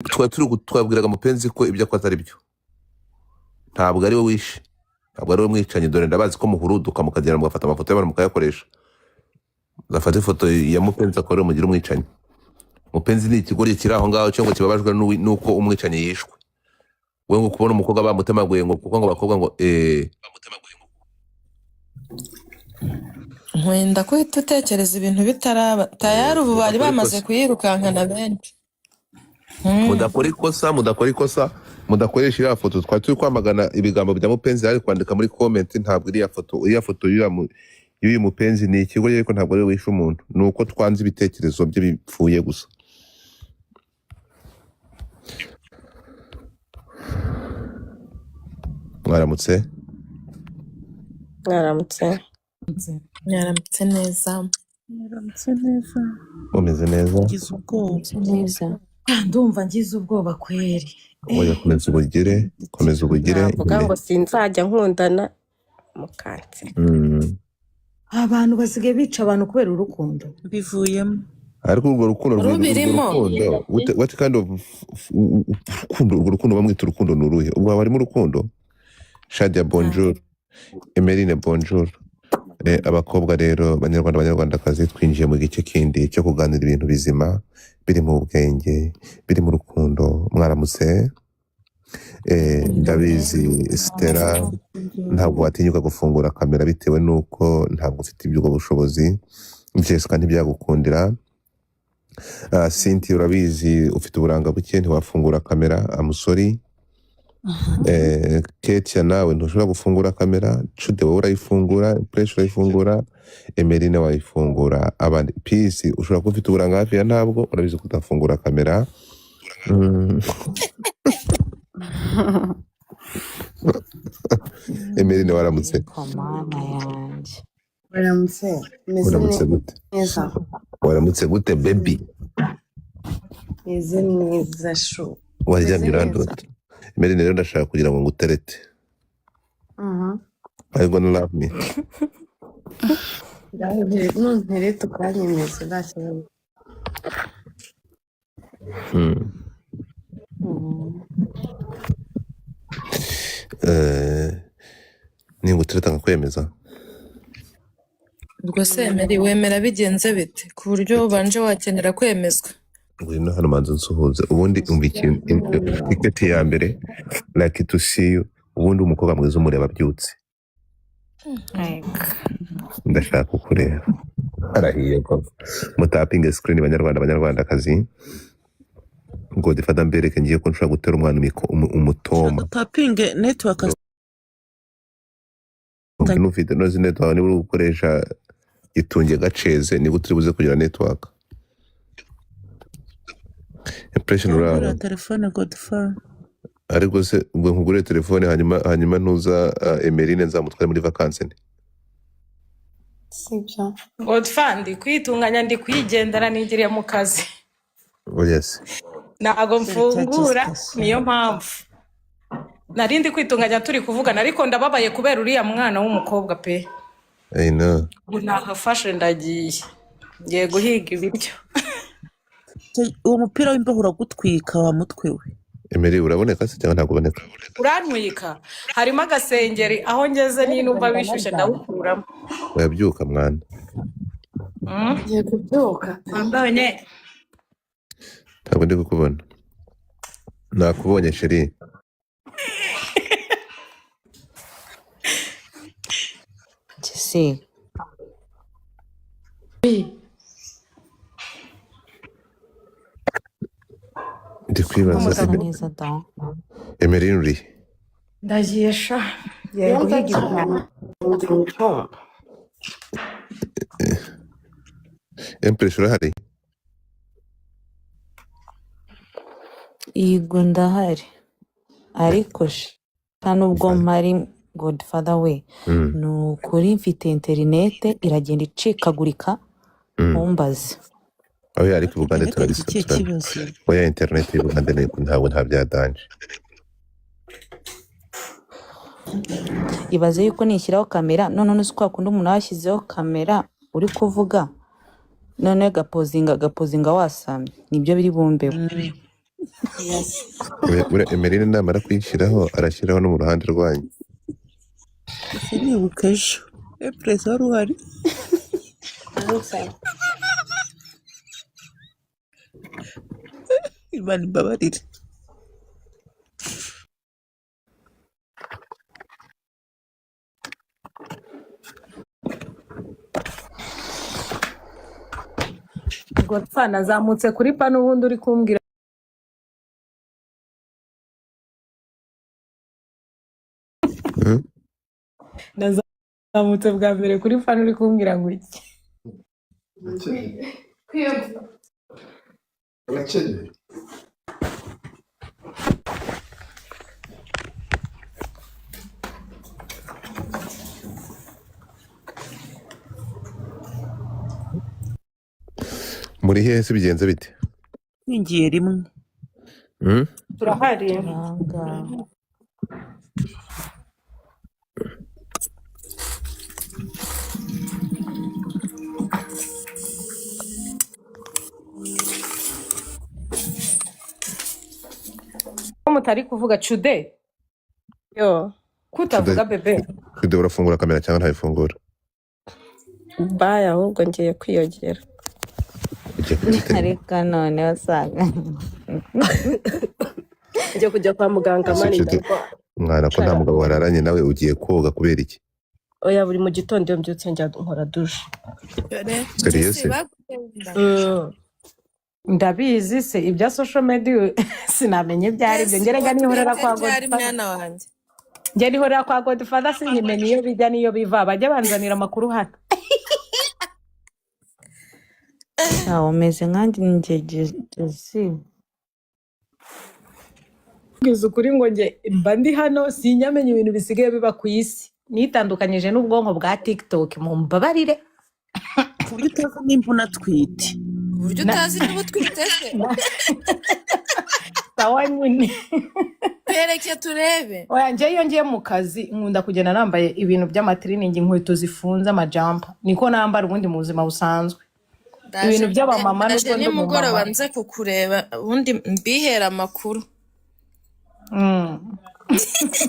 twari turi twabwiraga mupenzi ko ibyo akora atari byo, ntabwo ari we wishe, ntabwo ari we mwicanyi. Dore ndabazi ko muhuruduka mukagenda mugafata amafoto y'abantu mukayakoresha, mugafata ifoto ya mupenzi akora mugira umwicanyi. Mupenzi ni ikigoryi kiri aho ngaho cyo ngo kibabajwe nuko umwicanyi yishwe. We ngo kubona umukobwa bamutemaguye ngo kuko ngo abakobwa ngo Nkwenda ko uhita utekereza ibintu bitaraba tayari, ubu bari bamaze kuyirukankana benshi. mudakora ikosa mudakoresha iriya foto. Twari turi kwamagana ibigambo bya mupenzi ari kwandika muri comment. Ntabwo iriya foto y'uyu mupenzi ni ikigo, ariko ntabwo ari we wishe umuntu, ni uko twanze ibitekerezo bye bipfuye gusa. Mwaramutse Mwaramutse neza. mumeze neza? Ngize ubwoba. Neza. Ndumva ngize ubwoba kweri. Oya, komeza ubugire Navuga ngo sinzajya nkundana mukanse. Abantu basigaye bica abantu kubera urukundo. Bivuyemo. ariko urwo rukundo what kind of urwo rukundo bamwita urukundo ni uruhe? ubwo harimo urukundo. Shadia bonjour, Emeline bonjour. Abakobwa rero banyarwandakazi, twinjiye mu gice kindi cyo kuganira ibintu bizima biri mu bwenge, biri mu rukundo. Mwaramutse. Ndabizi Stella ntabwo watinyuka gufungura kamera bitewe nuko ntabwo ufite ibyo bushobozi. Jessica ntibyagukundira. Cynthia urabizi ufite uburanga buke ntiwafungura kamera. Amusori. Ketia nawe ntushobora gufungura kamera. Chude wowe urayifungura. Pressure urayifungura. Emeline wayifungura. Abandi Peace ushobora kuba ufite uburanga hafi ya ntabwo urabizi kutafungura kamera. Emeline waramutse. Waramutse gute? Waramutse gute baby? Meze neza shu. Waryamye urandota. Emeline rero ndashaka kugira ngo nguterete. Are you gonna love me? Ntuntere tukanyemeza ntakibazo. Ningutereta nkakwemeza. Ubwo se Emery wemera bigenze bite ku buryo ubanje wakenera kwemezwa? Ngwino hano manza nsuhuze. Ubundi umva tiketi ya mbere like to see you. Ubundi umukobwa mwiza umureba abyutse. Ndashaka kukureba. Arahiye ko mutapinge screen banyarwandakazi. Ngo difata mbereke ngiye ko nshobora gutera umwana umutoma. Tapinge network. Nufite nozi network ni buri gukoresha itunge gaceze ni guturi buze kugira network. Impression ura telefone Godfrey. Ariko se ubwo nkugure telefone hanyuma ntuza Emeline nzamutware muri vacances. Sibyo. Godfrey kwitunganya ndi kwigendera nigiriye mu kazi. Oh yes. Nago mfungura niyo mpamvu. Narindi kwitunganya turi kuvugana ariko ndababaye kubera uriya mwana w'umukobwa pe. I know. Nahafashe ndagiye. Ngiye guhiga ibiryo. Uwo mupira w'imbeho uragutwika wa mutwe we. Emery uraboneka se cyangwa ntabwo uboneka? Urantwika. Harimo agasengeri aho ngeze n'inumva bishushe ndawukuramo. Wabyuka mwana. Ngiye kubyuka. Mbonye. Ntabwo ndi kukubona. Nakubonye chérie. Si. Ndi kwibaza Neza da. Emery uri. Ndagiye sha. Ngiye guhiga ibiryo. Impression urahari? Yego ndahari. Ariko nta nubwo mpari Godfather we. Nukuri mfite internet iragenda icikagurika. Umbaze. Aho yari ku Bugande turabisaba. Oya internet y'u Bugande ntabwo ntabyadanje. Ibaze yuko nishyiraho kamera none uzi kwa kundi umuntu yashyizeho kamera uri kuvuga none gapozinga wasamye nibyo biri bumbeho. buriya Emeline namara kuyishyiraho arashyiraho no mu ruhande rwanyu. ese nibuka ejo Epres wari uhari Imana imbabarire Godfather nazamutse kuri pa n'ubundi uri kumbwira Hmm? nazamutse bwa mbere kuri pa uri kumbwira ngo iki Muri hehe se bigenze bite? twingiye rimwe Hmm? turahari ko mutari kuvuga Chude Yo, kutavuga bebe Chude urafungura kamera cyangwa ntayifungura? bye ahubwo ngiye kwiyogera. Ugiye kuyitera? ariko noneho usanga Ngiye kujya kwa muganga Ese mani Chude, ndarwara. mwana ko nta mugabo wararanye nawe ugiye koga kubera iki? Oya buri mu gitondo iyo mbyutse njya nkora dushe. Serious? ndabizi se ibya social media sinamenye byari byo ngerega nihorera kwa Godfather njye nihorera kwa Godfather sinkimenye iyo bijya niyo biva bajya banzanira amakuru hano umeze nkanjye ngegezi bwiza ukuri ngo njye mba ndi hano sinyamenye ibintu bisigaye biba ku isi nitandukanyije n'ubwonko bwa TikTok mu mbabarire ku buryo utazi nimba unatwite uburyo utazi niba utwite se sawa nyine twereke turebe oya njye iyo ngiye mu kazi nkunda kugenda nambaye ibintu by'amatiriningi inkweto zifunze amajampa niko nambara ubundi mu buzima busanzwe ibintu by'abamama ndaje nimugoroba nze kukureba ubundi mbihera amakuru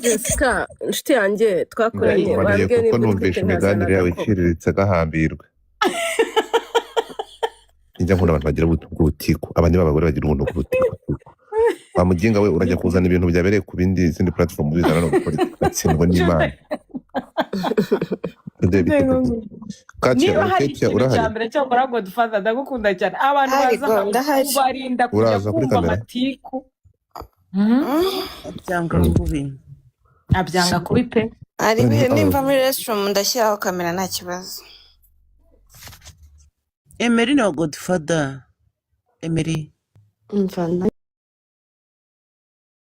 Jessica, inshuti yanjye twakoranye Mariye wambwiye kuko niba numvishe utwite imiganire yawe nkazana iciriritse agahambirwe. Njya nkunda abantu bagira ubutiku, abandi b'abagore bagira ubuntu bw'ubutiku. Wa muginga we urajya kuzana ibintu byabereye ku bindi zindi platform bizana no gukora itsindwa n'Imana. niba hari Katia ikintu urahari? cya mbere cyo gukora Godfather ndagukunda cyane abantu baza kubarinda kujya Uraza kuri kumva kamera? amatiku byanga kubi abyanga kubi pe ari bihe nimva muri restroom ndashyiraho kamera nta kibazo. Emery na Godfather Emery Mva